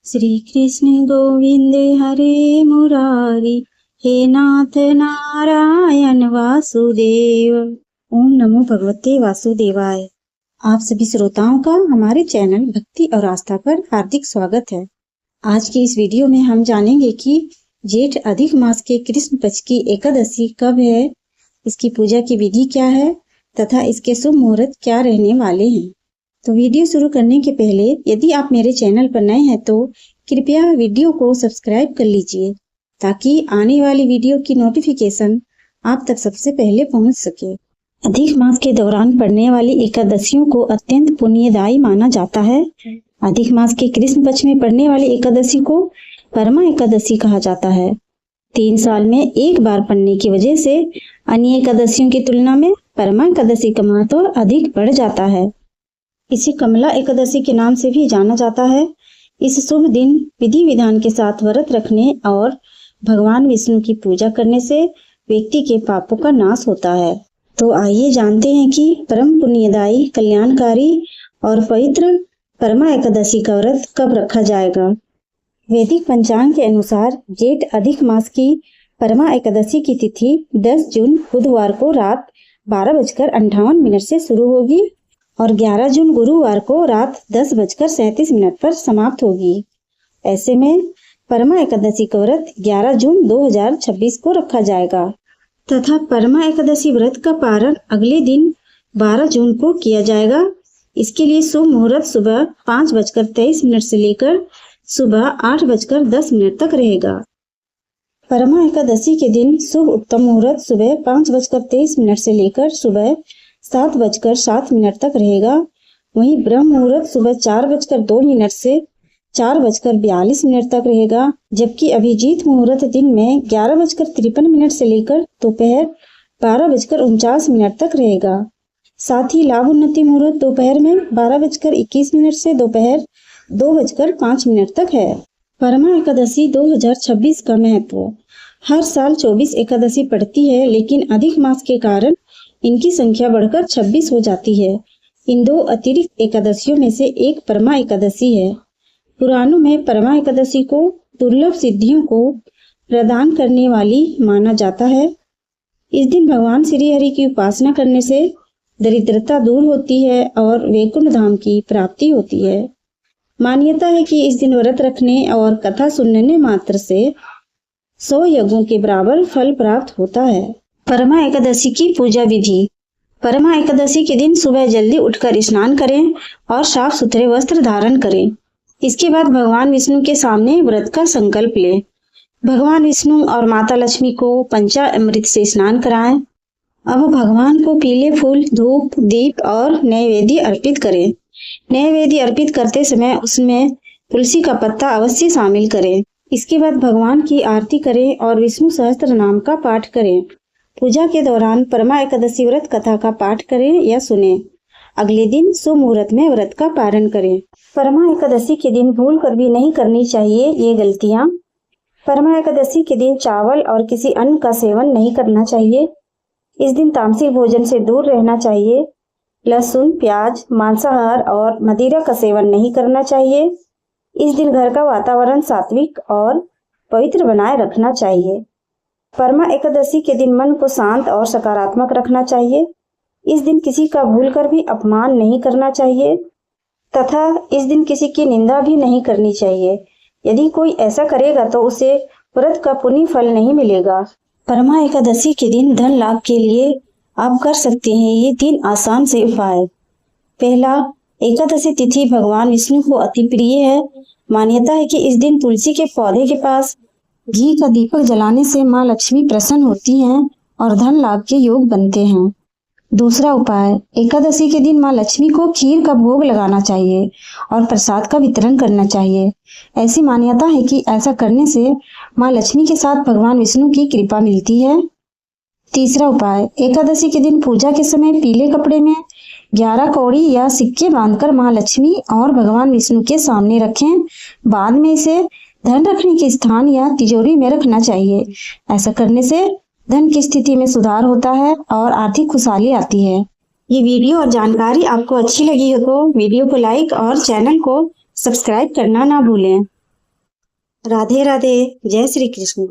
श्री कृष्ण गोविंद हरे मुरारी, हे नाथ नारायण वासुदेव। ओम नमो भगवते वासुदेवाय। आप सभी श्रोताओं का हमारे चैनल भक्ति और आस्था पर हार्दिक स्वागत है। आज की इस वीडियो में हम जानेंगे कि जेठ अधिक मास के कृष्ण पक्ष की एकादशी कब है, इसकी पूजा की विधि क्या है तथा इसके शुभ मुहूर्त क्या रहने वाले हैं। तो वीडियो शुरू करने के पहले यदि आप मेरे चैनल पर नए हैं तो कृपया वीडियो को सब्सक्राइब कर लीजिए ताकि आने वाली वीडियो की नोटिफिकेशन आप तक सबसे पहले पहुंच सके। अधिक मास के दौरान पड़ने वाली एकादशियों को अत्यंत पुण्यदायी माना जाता है। अधिक मास के कृष्ण पक्ष में पड़ने वाली एकादशी को परमा एकादशी कहा जाता है। 3 साल में एक बार पड़ने की वजह से अन्य एकादशियों की तुलना में परमा एकादशी का महत्व अधिक बढ़ जाता है। इसे कमला एकादशी के नाम से भी जाना जाता है। इस शुभ दिन विधि विधान के साथ व्रत रखने और भगवान विष्णु की पूजा करने से व्यक्ति के पापों का नाश होता है। तो आइए जानते हैं कि परम पुण्यदायी, कल्याणकारी और पवित्र परमा एकादशी का व्रत कब रखा जाएगा। वैदिक पंचांग के अनुसार जेठ अधिक मास की परमा एकादशी की तिथि 10 जून बुधवार को रात 12:58 से शुरू होगी और 11 जून गुरुवार को रात 10:37 पर समाप्त होगी। ऐसे में परमा एकादशी का व्रत 11 जून 2026 को रखा जाएगा तथा परमा एकादशी व्रत का पारण अगले दिन 12 जून को किया जाएगा। इसके लिए शुभ मुहूर्त सुबह 5:23 से लेकर सुबह 8:10 तक रहेगा। परमा एकादशी के दिन शुभ उत्तम मुहूर्त सुबह 5:23 से लेकर सुबह 7:07 तक रहेगा। वहीं ब्रह्म मुहूर्त सुबह 4:02 से 4:42 तक रहेगा, जबकि अभिजीत मुहूर्त दिन में 11:53 से लेकर दोपहर 12:49 तक रहेगा। साथ ही लाभ उन्नति मुहूर्त दोपहर में 12:21 से दोपहर 2:05 तक है। परमा एकादशी 2026 का महत्व। हर साल 24 एकादशी पड़ती है, लेकिन अधिक मास के कारण इनकी संख्या बढ़कर 26 हो जाती है। इन 2 अतिरिक्त एकादशियों में से एक परमा एकादशी है। पुराणों में परमा एकादशी को दुर्लभ सिद्धियों को प्रदान करने वाली माना जाता है। इस दिन भगवान श्री हरि की उपासना करने से दरिद्रता दूर होती है और वैकुंठ धाम की प्राप्ति होती है। मान्यता है कि इस दिन व्रत रखने और कथा सुनने मात्र से 100 यज्ञों के बराबर फल प्राप्त होता है। परमा एकादशी की पूजा विधि। परमा एकादशी के दिन सुबह जल्दी उठकर स्नान करें और साफ सुथरे वस्त्र धारण करें। इसके बाद भगवान विष्णु के सामने व्रत का संकल्प लें। भगवान विष्णु और माता लक्ष्मी को पंचामृत से स्नान कराएं। अब भगवान को पीले फूल, धूप, दीप और नैवेद्य अर्पित करें। नैवेद्य अर्पित करते समय उसमें तुलसी का पत्ता अवश्य शामिल करें। इसके बाद भगवान की आरती करें और विष्णु सहस्त्र नाम का पाठ करें। पूजा के दौरान परमा एकादशी व्रत कथा का पाठ करें या सुनें। अगले दिन शुभ मुहूर्त में व्रत का पारण करें। परमा एकादशी के दिन भूल कर भी नहीं करनी चाहिए ये गलतियां। परमा एकादशी के दिन चावल और किसी अन्न का सेवन नहीं करना चाहिए। इस दिन तामसिक भोजन से दूर रहना चाहिए। लहसुन, प्याज, मांसाहार और मदिरा का सेवन नहीं करना चाहिए। इस दिन घर का वातावरण सात्विक और पवित्र बनाए रखना चाहिए। परमा एकादशी के दिन मन को शांत और सकारात्मक रखना चाहिए। इस दिन किसी का भूलकर भी अपमान नहीं करना चाहिए तथा इस दिन किसी की निंदा भी नहीं करनी चाहिए। यदि कोई ऐसा करेगा तो उसे व्रत का पुण्य फल नहीं मिलेगा। परमा एकादशी के दिन धन लाभ के लिए आप कर सकते हैं ये 3 आसान से उपाय। पहला, एकादशी तिथि भगवान विष्णु को अति प्रिय है। मान्यता है कि इस दिन तुलसी के पौधे के पास घी का दीपक जलाने से माँ लक्ष्मी प्रसन्न होती हैं और धन लाभ के योग बनते हैं। दूसरा उपाय, एकादशी के दिन माँ लक्ष्मी को खीर का भोग लगाना चाहिए और प्रसाद का वितरण करना चाहिए। ऐसी मान्यता है कि ऐसा करने से माँ लक्ष्मी के साथ भगवान विष्णु की कृपा मिलती है। तीसरा उपाय, एकादशी के दिन पूजा के समय पीले कपड़े में 11 कौड़ी या सिक्के बांधकर माँ लक्ष्मी और भगवान विष्णु के सामने रखें। बाद में इसे धन रखने के स्थान या तिजोरी में रखना चाहिए। ऐसा करने से धन की स्थिति में सुधार होता है और आर्थिक खुशहाली आती है। ये वीडियो और जानकारी आपको अच्छी लगी हो तो वीडियो को लाइक और चैनल को सब्सक्राइब करना ना भूलें। राधे राधे, जय श्री कृष्ण।